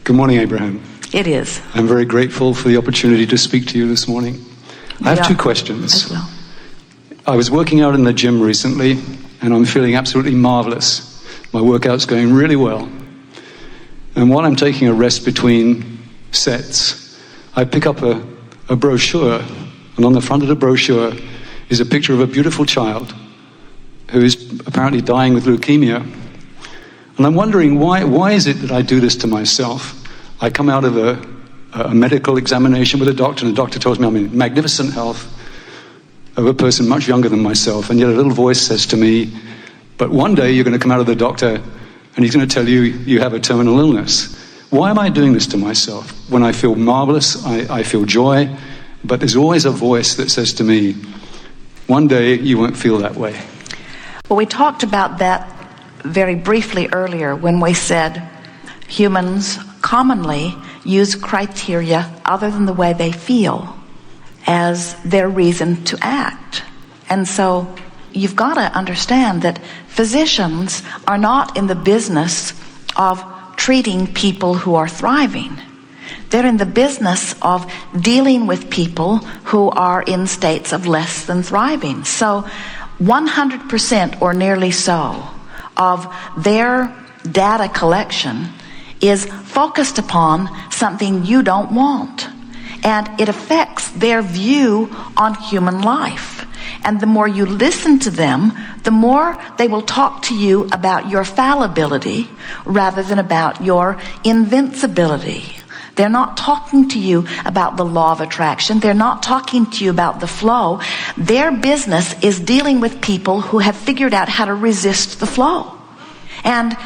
Good morning, Abraham. It is. I'm very grateful for the opportunity to speak to you this morning. I have two questions. As well. I was working out in the gym recently, and I'm feeling absolutely marvelous. My workout's going really well. And while I'm taking a rest between sets, I pick up a brochure, and on the front of the brochure is a picture of a beautiful child who is apparently dying with leukemia. And I'm wondering, why is it that I do this to myself? I come out of a medical examination with a doctor, and the doctor tells me I'm in magnificent health of a person much younger than myself, and yet a little voice says to me, but one day you're going to come out of the doctor and he's going to tell you you have a terminal illness. Why am I doing this to myself? When I feel marvelous, I feel joy, but there's always a voice that says to me, one day you won't feel that way. Well, we talked about that very briefly earlier when we said humans commonly use criteria other than the way they feel as their reason to act. And so you've got to understand that physicians are not in the business of treating people who are thriving. They're in the business of dealing with people who are in states of less than thriving. So 100% or nearly so of their data collection is focused upon something you don't want. And it affects their view on human life. And the more you listen to them, the more they will talk to you about your fallibility rather than about your invincibility. They're not talking to you about the law of attraction. They're not talking to you about the flow. Their business is dealing with people who have figured out how to resist the flow. And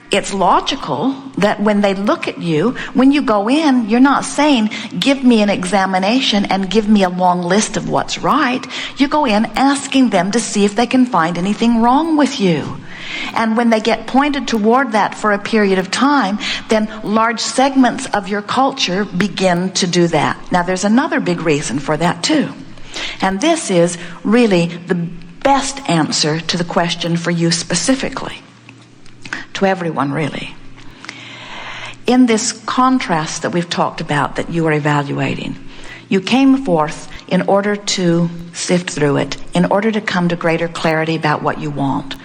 it's logical that when they look at you, when you go in, you're not saying, give me an examination and give me a long list of what's right. You go in asking them to see if they can find anything wrong with you. And when they get pointed toward that for a period of time, then large segments of your culture begin to do that. Now, there's another big reason for that too. And this is really the best answer to the question for you specifically. To everyone, really. In this contrast that we've talked about that you are evaluating, you came forth in order to sift through it, in order to come to greater clarity about what you want.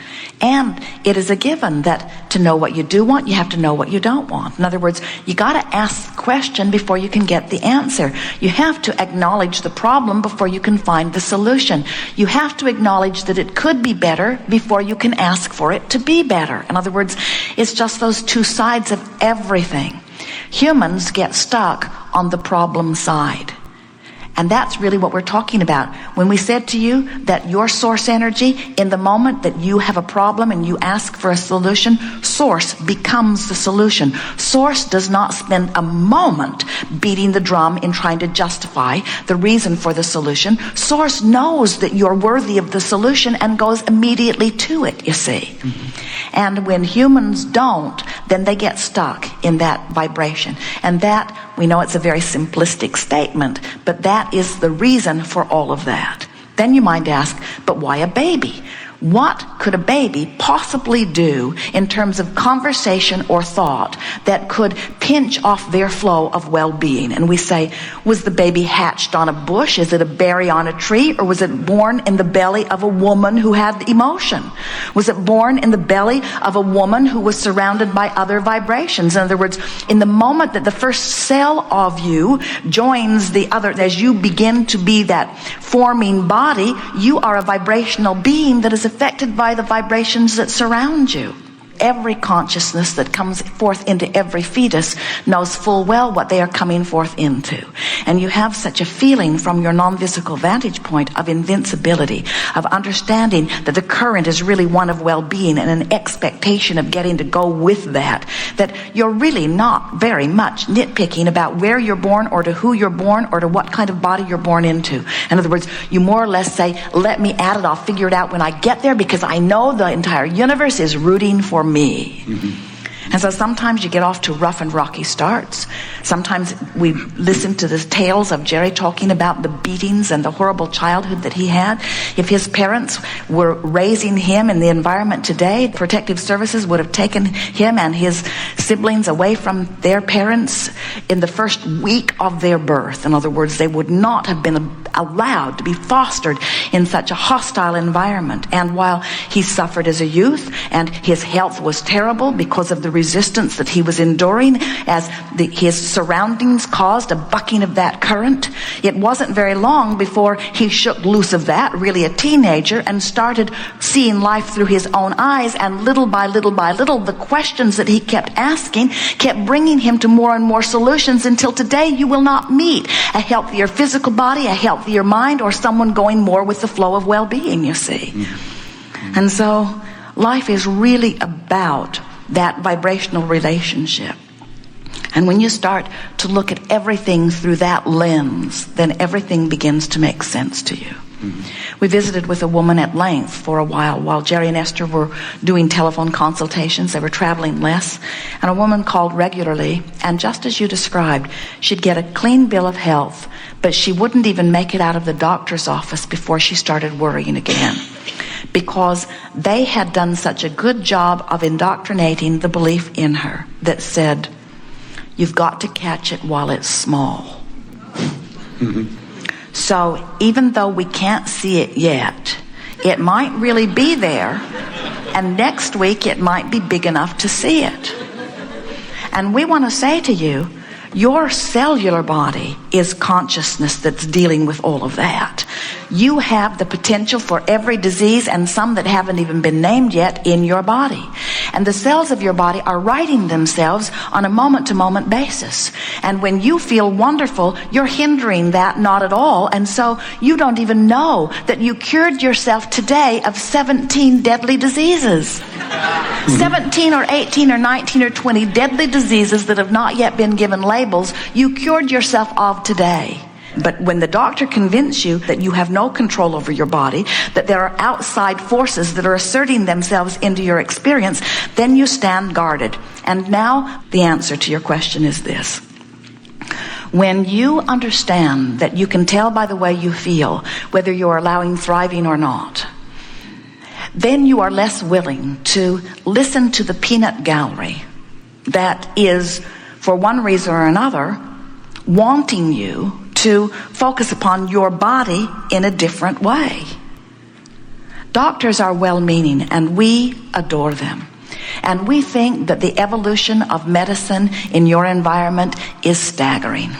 And it is a given that to know what you do want, you have to know what you don't want. In other words, you got to ask the question before you can get the answer. You have to acknowledge the problem before you can find the solution. You have to acknowledge that it could be better before you can ask for it to be better. In other words, it's just those two sides of everything. Humans get stuck on the problem side. And that's really what we're talking about. When we said to you that your source energy, in the moment that you have a problem and you ask for a solution, source becomes the solution. Source does not spend a moment beating the drum in trying to justify the reason for the solution. Source knows that you're worthy of the solution and goes immediately to it, you see. Mm-hmm. And when humans don't, then they get stuck in that vibration. And that, we know it's a very simplistic statement, but that is the reason for all of that. Then you might ask, but why a baby? What could a baby possibly do in terms of conversation or thought that could pinch off their flow of well-being? And we say, was the baby hatched on a bush? Is it a berry on a tree? Or was it born in the belly of a woman who had emotion? Was it born in the belly of a woman who was surrounded by other vibrations? In other words, in the moment that the first cell of you joins the other, as you begin to be that forming body, you are a vibrational being that is affected by the vibrations that surround you. Every consciousness that comes forth into every fetus knows full well what they are coming forth into. And you have such a feeling from your non-physical vantage point of invincibility, of understanding that the current is really one of well-being and an expectation of getting to go with that, that you're really not very much nitpicking about where you're born or to who you're born or to what kind of body you're born into. In other words, you more or less say, let me at it, I'll figure it out when I get there because I know the entire universe is rooting for me. Mm-hmm. And so sometimes you get off to rough and rocky starts. Sometimes we listen to the tales of Jerry talking about the beatings and the horrible childhood that he had. If his parents were raising him in the environment today, protective services would have taken him and his siblings away from their parents in the first week of their birth. In other words, they would not have been allowed to be fostered in such a hostile environment. And while he suffered as a youth and his health was terrible because of the resistance that he was enduring as his surroundings caused a bucking of that current, it wasn't very long before he shook loose of that, really a teenager, and started seeing life through his own eyes. And little by little by little, the questions that he kept asking kept bringing him to more and more solutions, until today you will not meet a healthier physical body, a healthier mind, or someone going more with the flow of well-being, you see. And so life is really about that vibrational relationship. And when you start to look at everything through that lens, then everything begins to make sense to you. We visited with a woman at length for a while Jerry and Esther were doing telephone consultations. They were traveling less. And a woman called regularly, and just as you described, she'd get a clean bill of health, but she wouldn't even make it out of the doctor's office before she started worrying again, because they had done such a good job of indoctrinating the belief in her that said, you've got to catch it while it's small. So even though we can't see it yet, it might really be there, and next week it might be big enough to see it. And we want to say to you, your cellular body is consciousness that's dealing with all of that. You have the potential for every disease, and some that haven't even been named yet, in your body. And the cells of your body are righting themselves on a moment-to-moment basis. And when you feel wonderful, you're hindering that not at all. And so you don't even know that you cured yourself today of 17 deadly diseases. 17 or 18 or 19 or 20 deadly diseases that have not yet been given labels, you cured yourself of today. But when the doctor convinces you that you have no control over your body, that there are outside forces that are asserting themselves into your experience, then you stand guarded. And now the answer to your question is this. When you understand that you can tell by the way you feel whether you're allowing thriving or not, then you are less willing to listen to the peanut gallery that is, for one reason or another, wanting you to focus upon your body in a different way. Doctors are well-meaning, and we adore them. And we think that the evolution of medicine in your environment is staggering.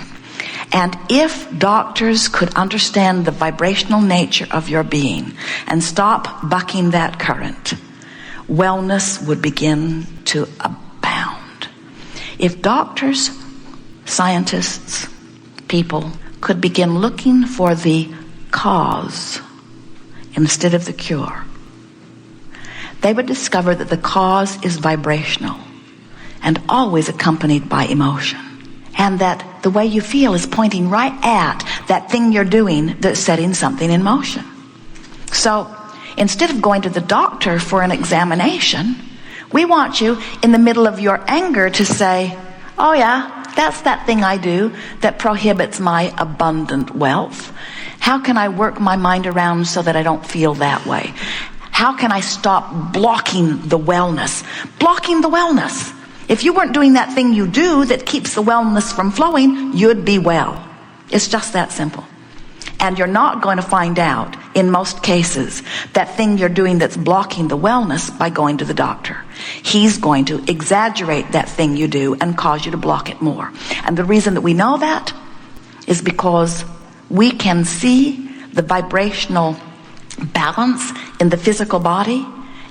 And if doctors could understand the vibrational nature of your being and stop bucking that current, wellness would begin to abound. If doctors, scientists, people could begin looking for the cause instead of the cure, they would discover that the cause is vibrational and always accompanied by emotion, and that the way you feel is pointing right at that thing you're doing that's setting something in motion. So instead of going to the doctor for an examination, we want you in the middle of your anger to say, oh yeah, that's that thing I do that prohibits my abundant wealth. How can I work my mind around so that I don't feel that way? How can I stop blocking the wellness? Blocking the wellness. If you weren't doing that thing you do that keeps the wellness from flowing, you'd be well. It's just that simple. And you're not going to find out, in most cases, that thing you're doing that's blocking the wellness by going to the doctor. He's going to exaggerate that thing you do and cause you to block it more. And the reason that we know that is because we can see the vibrational balance in the physical body.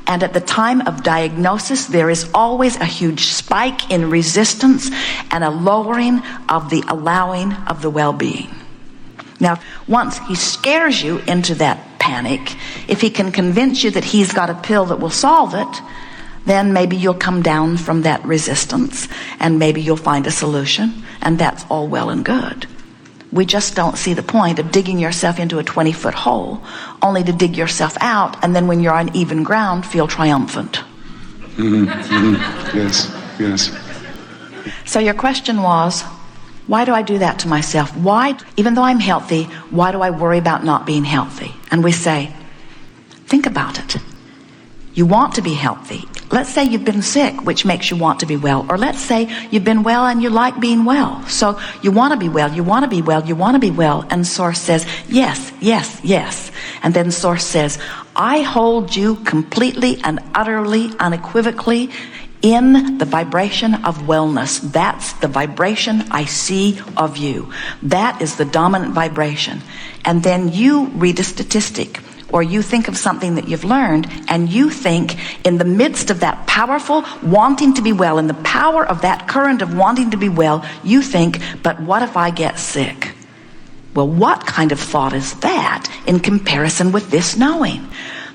And at the time of diagnosis, there is always a huge spike in resistance and a lowering of the allowing of the well-being. Now, once he scares you into that panic, if he can convince you that he's got a pill that will solve it, then maybe you'll come down from that resistance and maybe you'll find a solution, and that's all well and good. We just don't see the point of digging yourself into a 20-foot hole only to dig yourself out, and then when you're on even ground, feel triumphant. Yes, yes. So your question was, why do I do that to myself? Why, even though I'm healthy, why do I worry about not being healthy? And we say, think about it. You want to be healthy. Let's say you've been sick, which makes you want to be well. Or let's say you've been well and you like being well. So you want to be well, you want to be well, you want to be well. And Source says, yes, yes, yes. And then Source says, I hold you completely and utterly, unequivocally in the vibration of wellness. That's the vibration I see of you. That is the dominant vibration. And then you read a statistic, or you think of something that you've learned, and you think in the midst of that powerful wanting to be well, in the power of that current of wanting to be well, you think, but what if I get sick? Well, what kind of thought is that in comparison with this knowing?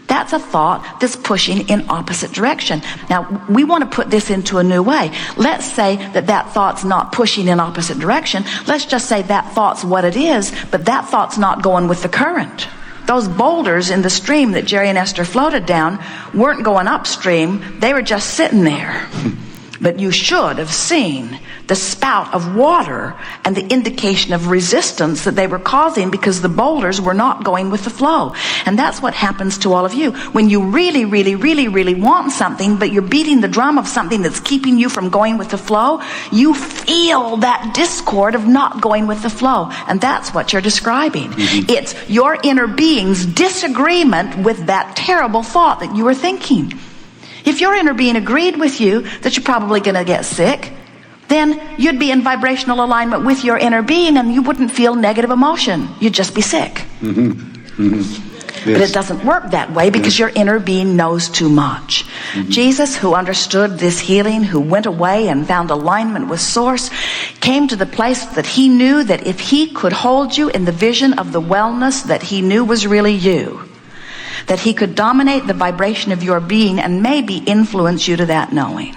That's a thought that's pushing in opposite direction. Now, we want to put this into a new way. Let's say that thought's not pushing in opposite direction. Let's just say that thought's what it is, but that thought's not going with the current. Those boulders in the stream that Jerry and Esther floated down weren't going upstream. They were just sitting there. But you should have seen the spout of water and the indication of resistance that they were causing because the boulders were not going with the flow. And that's what happens to all of you. When you really, really, really, really want something, but you're beating the drum of something that's keeping you from going with the flow, you feel that discord of not going with the flow. And that's what you're describing. Mm-hmm. It's your inner being's disagreement with that terrible thought that you were thinking. If your inner being agreed with you that you're probably going to get sick, then you'd be in vibrational alignment with your inner being and you wouldn't feel negative emotion. You'd just be sick. Mm-hmm. Mm-hmm. Yes. But it doesn't work that way because your inner being knows too much. Mm-hmm. Jesus, who understood this healing, who went away and found alignment with Source, came to the place that he knew that if he could hold you in the vision of the wellness that he knew was really you, that he could dominate the vibration of your being and maybe influence you to that knowing.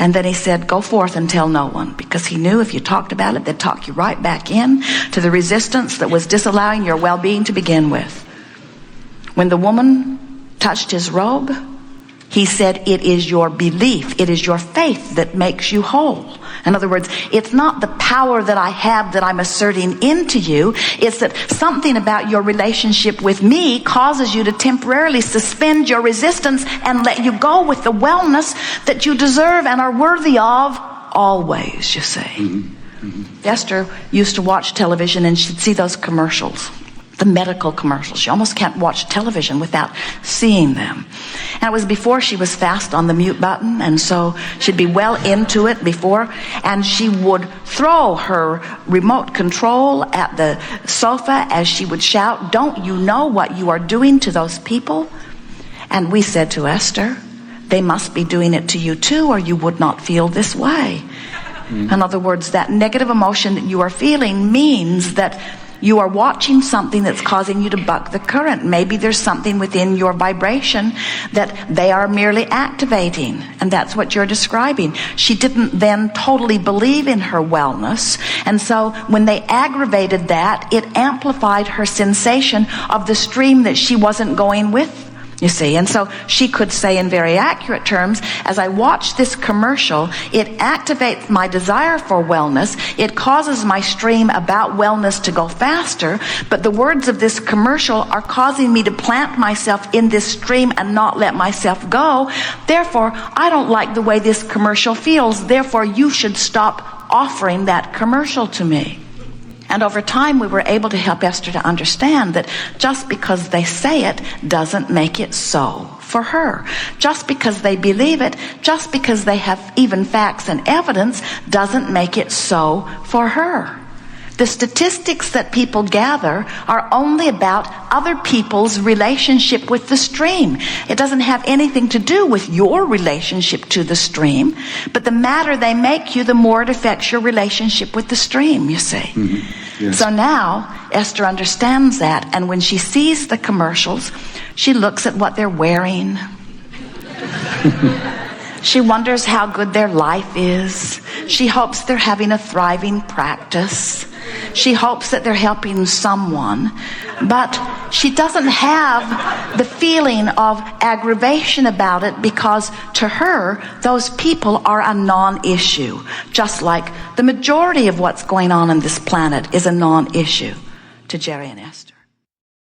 And then he said, go forth and tell no one, because he knew if you talked about it, they'd talk you right back in to the resistance that was disallowing your well-being to begin with. When the woman touched his robe, he said, it is your belief, it is your faith that makes you whole. In other words, it's not the power that I have that I'm asserting into you. It's that something about your relationship with me causes you to temporarily suspend your resistance and let you go with the wellness that you deserve and are worthy of always, you see. Mm-hmm. Mm-hmm. Esther used to watch television and she'd see those commercials, the medical commercials. She almost can't watch television without seeing them. And it was before she was fast on the mute button, and so she'd be well into it before, and she would throw her remote control at the sofa as she would shout, don't you know what you are doing to those people? And we said to Esther, they must be doing it to you too, or you would not feel this way. Mm-hmm. In other words, that negative emotion that you are feeling means that you are watching something that's causing you to buck the current. Maybe there's something within your vibration that they are merely activating. And that's what you're describing. She didn't then totally believe in her wellness. And so when they aggravated that, it amplified her sensation of the stream that she wasn't going with. You see, and so she could say in very accurate terms, as I watch this commercial, it activates my desire for wellness. It causes my stream about wellness to go faster. But the words of this commercial are causing me to plant myself in this stream and not let myself go. Therefore, I don't like the way this commercial feels. Therefore, you should stop offering that commercial to me. And over time, we were able to help Esther to understand that just because they say it doesn't make it so for her. Just because they believe it, just because they have even facts and evidence, doesn't make it so for her. The statistics that people gather are only about other people's relationship with the stream. It doesn't have anything to do with your relationship to the stream, but the madder they make you, the more it affects your relationship with the stream, you see. Mm-hmm. Yes. So now Esther understands that, and when she sees the commercials, she looks at what they're wearing. She wonders how good their life is. She hopes they're having a thriving practice. she hopes that they're helping someone, but she doesn't have the feeling of aggravation about it, because to her, those people are a non-issue, just like the majority of what's going on this planet is a non-issue to Jerry and Esther.